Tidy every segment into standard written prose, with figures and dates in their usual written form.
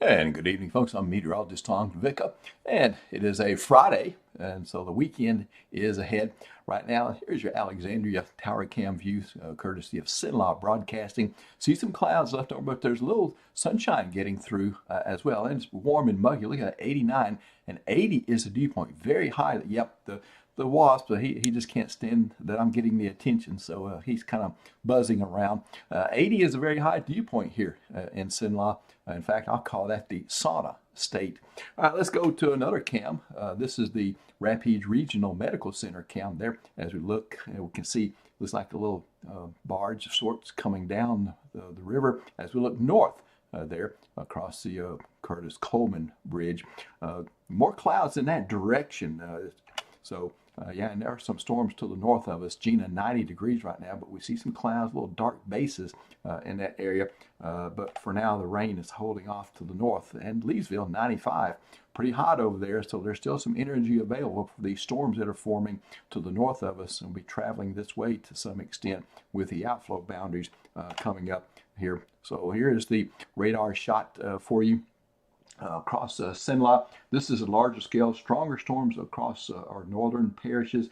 And good evening, folks. I'm meteorologist Tom Vicka, and it is a Friday, and so the weekend is ahead. Right now, here's your Alexandria Tower Cam views, courtesy of Cenla Broadcasting. See some clouds left over, but there's a little sunshine getting through as well, and it's warm and muggy. Look at that, 89, and 80 is the dew point, very high. Yep, the wasp, he just can't stand that I'm getting the attention, so he's kind of buzzing around. 80 is a very high dew point here in Cenla. In fact, I'll call that the sauna state. All right, let's go to another cam. This is the Rapides Regional Medical Center cam there. As we look, we can see, looks like a little barge of sorts coming down the river as we look north there across the Curtis Coleman Bridge. More clouds in that direction. Yeah, and there are some storms to the north of us. Gina, 90 degrees right now, but we see some clouds, little dark bases in that area. But for now, the rain is holding off to the north. And Leesville, 95, pretty hot over there. So there's still some energy available for these storms that are forming to the north of us and will be traveling this way to some extent with the outflow boundaries coming up here. So here is the radar shot for you. Across Cenla. This is a larger scale, stronger storms across our northern parishes.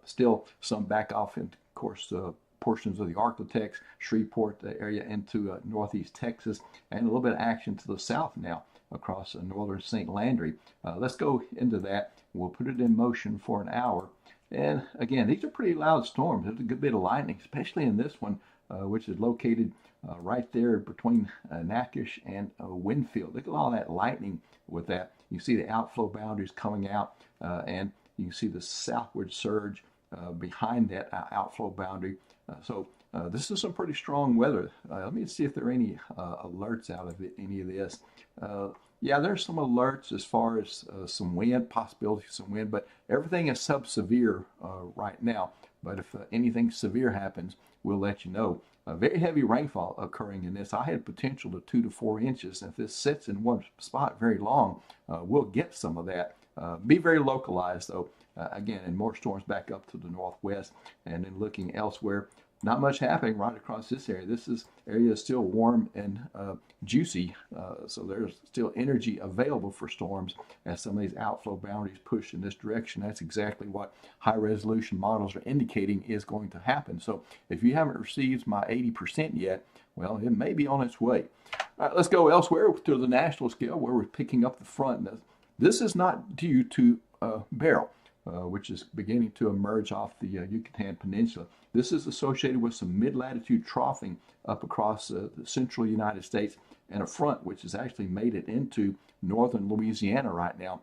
Still some back off, and of course, portions of the Arklatex, Shreveport area into northeast Texas, and a little bit of action to the south now across northern St. Landry. Let's go into that. We'll put it in motion for an hour. And again, these are pretty loud storms. There's a good bit of lightning, especially in this one, which is located right there between Natchitoches and Winfield. Look at all that lightning with that. You see the outflow boundaries coming out, and you can see the southward surge behind that outflow boundary. This is some pretty strong weather. Let me see if there are any alerts out of any of this. Yeah, there's some alerts as far as some wind, possibility of some wind, but everything is sub-severe right now. But if anything severe happens, we'll let you know. Very heavy rainfall occurring in this. I had potential to 2 to 4 inches. If this sits in one spot very long, we'll get some of that. Be very localized, though. Again, and more storms back up to the northwest. And then looking elsewhere, not much happening right across this area. Area is still warm and juicy, so there's still energy available for storms as some of these outflow boundaries push in this direction. That's exactly what high resolution models are indicating is going to happen. So if you haven't received my 80% yet, well, it may be on its way. All right, let's go elsewhere to the national scale where we're picking up the front. This is not due to Beryl, which is beginning to emerge off the Yucatan Peninsula. This is associated with some mid-latitude troughing up across the central United States and a front which has actually made it into northern Louisiana right now.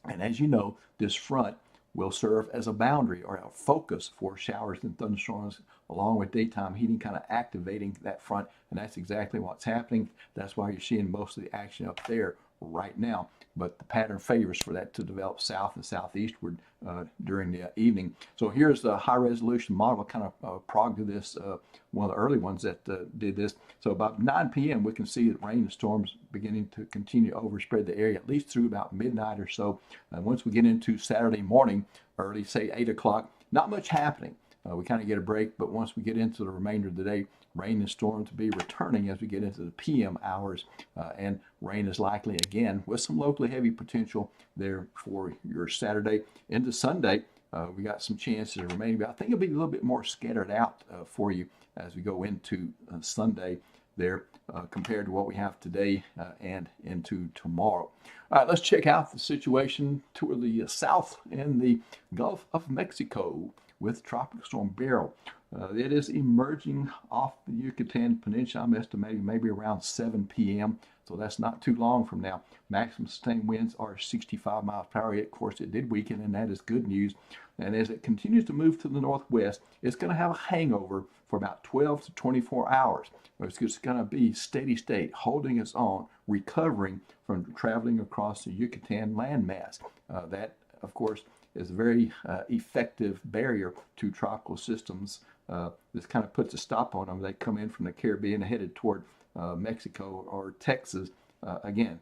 And as you know, this front will serve as a boundary or a focus for showers and thunderstorms along with daytime heating, kind of activating that front. And that's exactly what's happening. That's why you're seeing most of the action up there right now. But the pattern favors for that to develop south and southeastward during the evening. So here's the high resolution model, kind of prog to this, one of the early ones that did this. So about 9 p.m. we can see that rain and storms beginning to continue to overspread the area at least through about midnight or so. And once we get into Saturday morning, early, say 8 o'clock, not much happening. We kind of get a break, but once we get into the remainder of the day, rain and storms will be returning as we get into the PM hours, and rain is likely again with some locally heavy potential there for your Saturday into Sunday. We got some chances remaining, but I think it'll be a little bit more scattered out for you as we go into Sunday there compared to what we have today and into tomorrow. All right, let's check out the situation to the south in the Gulf of Mexico with Tropical Storm Beryl. It is emerging off the Yucatan Peninsula. I'm estimating maybe around 7 p.m., so that's not too long from now. Maximum sustained winds are 65 miles per hour. Of course, it did weaken, and that is good news. And as it continues to move to the northwest, it's going to have a hangover for about 12 to 24 hours. It's just going to be steady state, holding its own, recovering from traveling across the Yucatan landmass. That, of course, is a very effective barrier to tropical systems. This kind of puts a stop on them. They come in from the Caribbean headed toward Mexico or Texas. Again,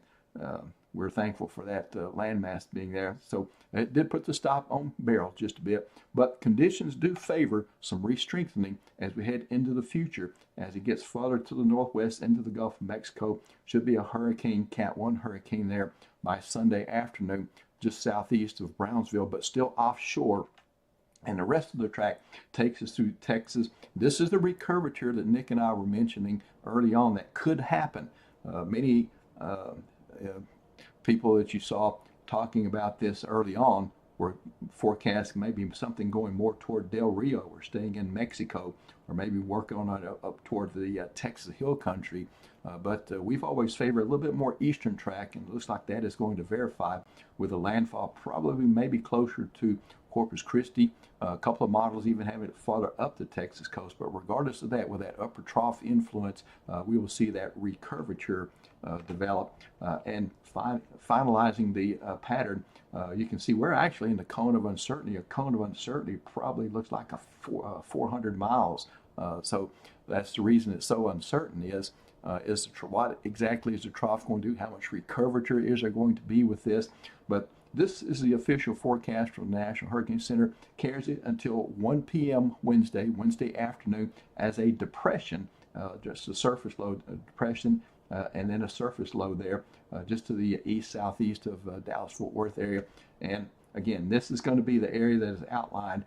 we're thankful for that landmass being there. So it did put the stop on Beryl just a bit, but conditions do favor some re-strengthening as we head into the future. As it gets further to the northwest into the Gulf of Mexico, should be a Cat 1 hurricane there by Sunday afternoon, just southeast of Brownsville, but still offshore. And the rest of the track takes us through Texas. This is the recurvature that Nick and I were mentioning early on that could happen. Many people that you saw talking about this early on were forecasting maybe something going more toward Del Rio or staying in Mexico, or maybe working on it up toward the Texas Hill Country. But we've always favored a little bit more eastern track, and it looks like that is going to verify with a landfall probably maybe closer to Corpus Christi. A couple of models even have it farther up the Texas coast, but regardless of that, with that upper trough influence, we will see that recurvature develop. And finalizing the pattern, you can see we're actually in the cone of uncertainty. A cone of uncertainty probably looks like 400 miles. So that's the reason it's so uncertain is what exactly is the trough going to do, how much recurvature is there going to be with this. But this is the official forecast from the National Hurricane Center. Carries it until 1 p.m. Wednesday afternoon as a depression, just a surface low depression, and then a surface low there just to the east-southeast of Dallas-Fort Worth area. And again, this is going to be the area that is outlined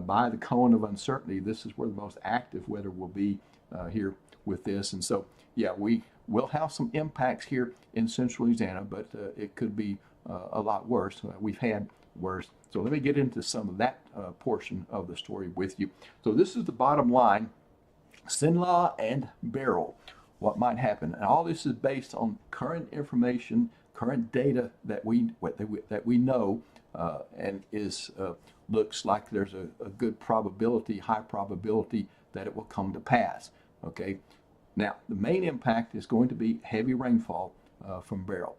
by the cone of uncertainty. This is where the most active weather will be here with this. And so, yeah, we will have some impacts here in central Louisiana, but it could be a lot worse. We've had worse. So let me get into some of that portion of the story with you. So this is the bottom line: Cenla and Beryl. What might happen, and all this is based on current information, current data that we know, and is looks like there's a good probability, high probability that it will come to pass. Okay. Now the main impact is going to be heavy rainfall from Beryl.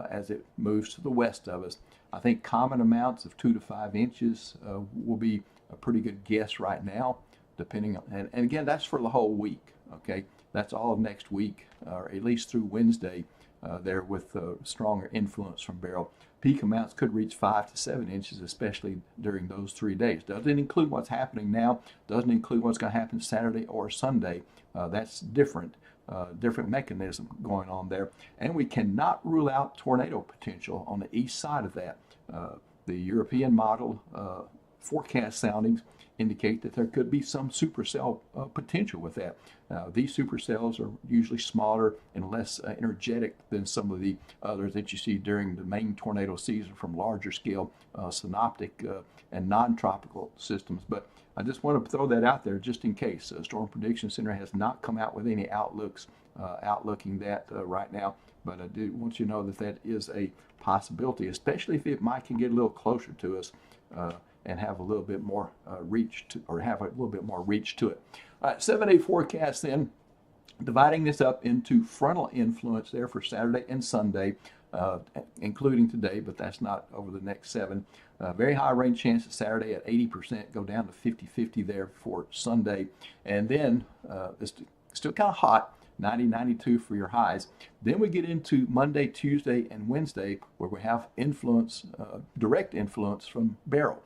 As it moves to the west of us. I think common amounts of 2 to 5 inches will be a pretty good guess right now, depending on, and again, that's for the whole week, okay? That's all of next week, or at least through Wednesday, there with stronger influence from Beryl. Peak amounts could reach 5 to 7 inches, especially during those 3 days. Doesn't include what's happening now, doesn't include what's going to happen Saturday or Sunday. That's different. Different mechanism going on there, and we cannot rule out tornado potential on the east side of that. The European model forecast soundings indicate that there could be some supercell potential with that. These supercells are usually smaller and less energetic than some of the others that you see during the main tornado season from larger scale synoptic and non-tropical systems. But I just want to throw that out there just in case. Storm Prediction Center has not come out with any outlooking that right now, but I do want you to know that that is a possibility, especially if it can get a little closer to us and have a little bit more reach to it. All right, 7-day forecast then, dividing this up into frontal influence there for Saturday and Sunday, including today, but that's not over the next 7. Very high rain chance Saturday at 80%, go down to 50-50 there for Sunday. And then it's still kind of hot, 90-92 for your highs. Then we get into Monday, Tuesday, and Wednesday, where we have influence, direct influence from Beryl.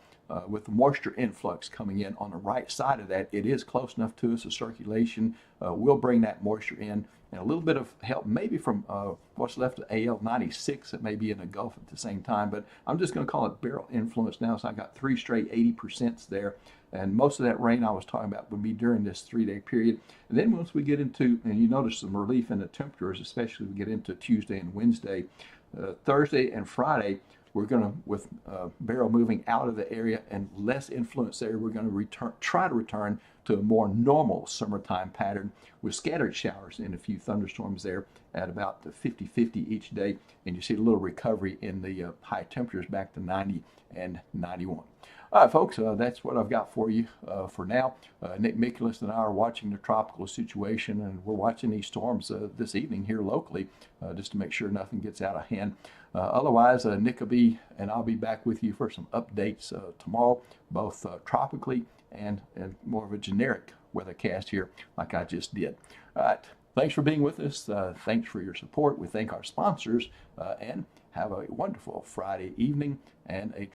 With the moisture influx coming in on the right side of that, it is close enough to us. The circulation will bring that moisture in, and a little bit of help maybe from what's left of AL96 that may be in the Gulf at the same time. But I'm just going to call it Beryl influence now. So I got 3 straight 80% there, and most of that rain I was talking about would be during this 3-day period. And then once we get into, and you notice some relief in the temperatures, especially as we get into Tuesday and Wednesday, Thursday and Friday, we're going to, with Beryl moving out of the area and less influence there, we're going to try to return to a more normal summertime pattern with scattered showers and a few thunderstorms there at about 50-50 each day. And you see a little recovery in the high temperatures back to 90 and 91. All right, folks, that's what I've got for you for now. Nick Mikulas and I are watching the tropical situation, and we're watching these storms this evening here locally just to make sure nothing gets out of hand. Otherwise, Nick will be, and I'll be back with you for some updates tomorrow, both tropically and more of a generic weathercast here like I just did. All right, thanks for being with us. Thanks for your support. We thank our sponsors, and Have a wonderful Friday evening and a